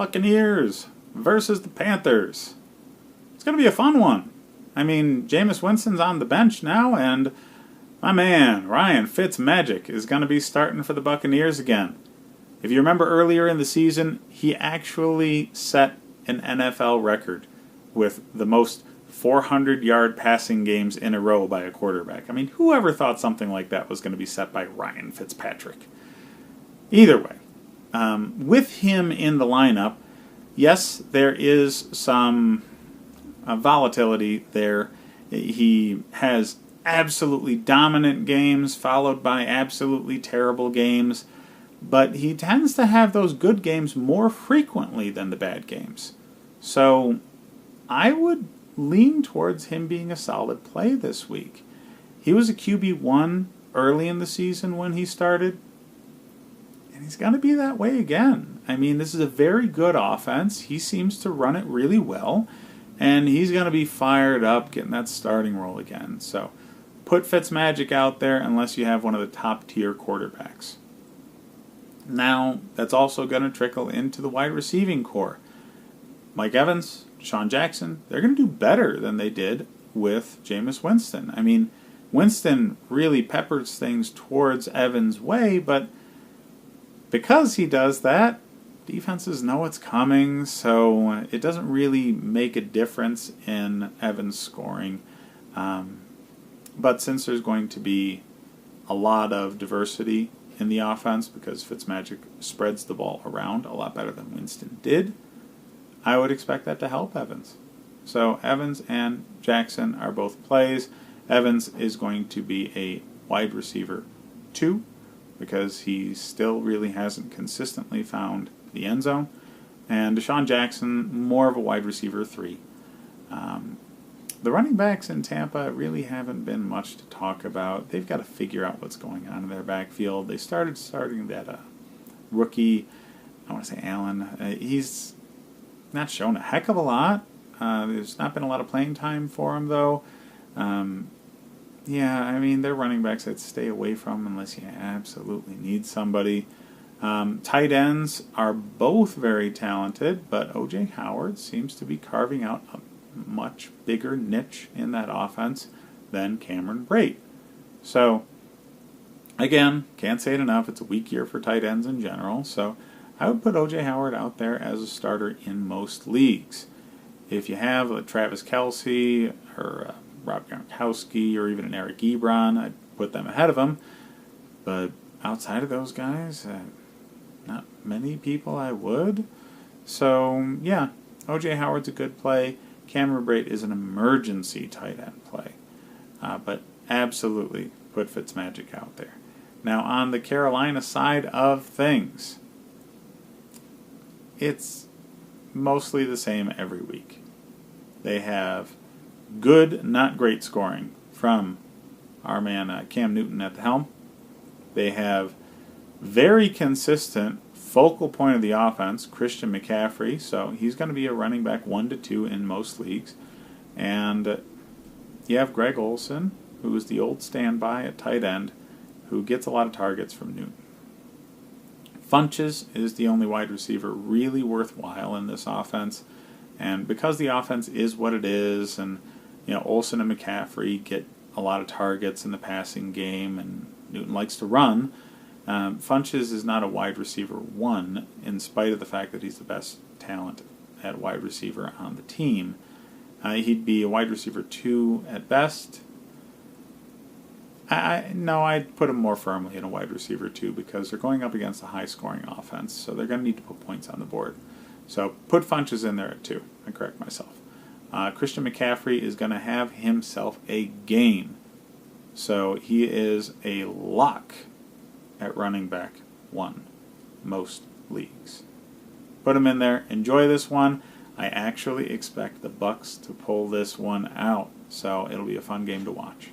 Buccaneers versus the Panthers. It's going to be a fun one. I mean, Jameis Winston's on the bench now, and my man, Ryan Fitzmagic, is going to be starting for the Buccaneers again. If you remember earlier in the season, he actually set an NFL record with the most 400-yard passing games in a row by a quarterback. I mean, whoever thought something like that was going to be set by Ryan Fitzpatrick? Either way, with him in the lineup, yes, there is some volatility there. He has absolutely dominant games followed by absolutely terrible games, but he tends to have those good games more frequently than the bad games. So I would lean towards him being a solid play this week. He was a QB1 early in the season when he started, and he's going to be that way again. I mean, this is a very good offense. He seems to run it really well, and he's going to be fired up getting that starting role again. So put Fitzmagic out there unless you have one of the top-tier quarterbacks. Now, that's also going to trickle into the wide receiving core. Mike Evans, Deshaun Jackson, they're going to do better than they did with Jameis Winston. I mean, Winston really peppers things towards Evans' way, but because he does that, defenses know it's coming, so it doesn't really make a difference in Evans' scoring. But since there's going to be a lot of diversity in the offense because Fitzmagic spreads the ball around a lot better than Winston did, I would expect that to help Evans. So Evans and Jackson are both plays. Evans is going to be a wide receiver 2 because he still really hasn't consistently found the end zone. And Deshaun Jackson, more of a wide receiver 3. The running backs in Tampa really haven't been much to talk about. They've got to figure out what's going on in their backfield. They starting that rookie, I want to say Allen. He's not shown a heck of a lot. There's not been a lot of playing time for him, though. Yeah, I mean, they're running backs I'd stay away from unless you absolutely need somebody. Tight ends are both very talented, but O.J. Howard seems to be carving out a much bigger niche in that offense than Cameron Brate. So, again, can't say it enough. It's a weak year for tight ends in general, so I would put O.J. Howard out there as a starter in most leagues. If you have a Travis Kelce or Rob Gronkowski or even an Eric Ebron, I'd put them ahead of him. But outside of those guys, not many people I would. So, yeah, O.J. Howard's a good play. Cameron Brate is an emergency tight end play. But absolutely put Fitzmagic out there. Now, on the Carolina side of things, it's mostly the same every week. They have good, not great scoring from our man Cam Newton at the helm. They have very consistent focal point of the offense, Christian McCaffrey, so he's going to be a running back 1 to 2 in most leagues. And you have Greg Olsen, who is the old standby at tight end, who gets a lot of targets from Newton. Funches is the only wide receiver really worthwhile in this offense, and because the offense is what it is, and Olsen and McCaffrey get a lot of targets in the passing game, and Newton likes to run, Funches is not a wide receiver 1, in spite of the fact that he's the best talent at wide receiver on the team. He'd be a wide receiver 2 at best. I'd put him more firmly in a wide receiver 2 because they're going up against a high-scoring offense, so they're going to need to put points on the board. So put Funches in there at 2. I correct myself. Christian McCaffrey is going to have himself a game. So he is a lock at running back 1, most leagues. Put him in there. Enjoy this one. I actually expect the Bucs to pull this one out, so it'll be a fun game to watch.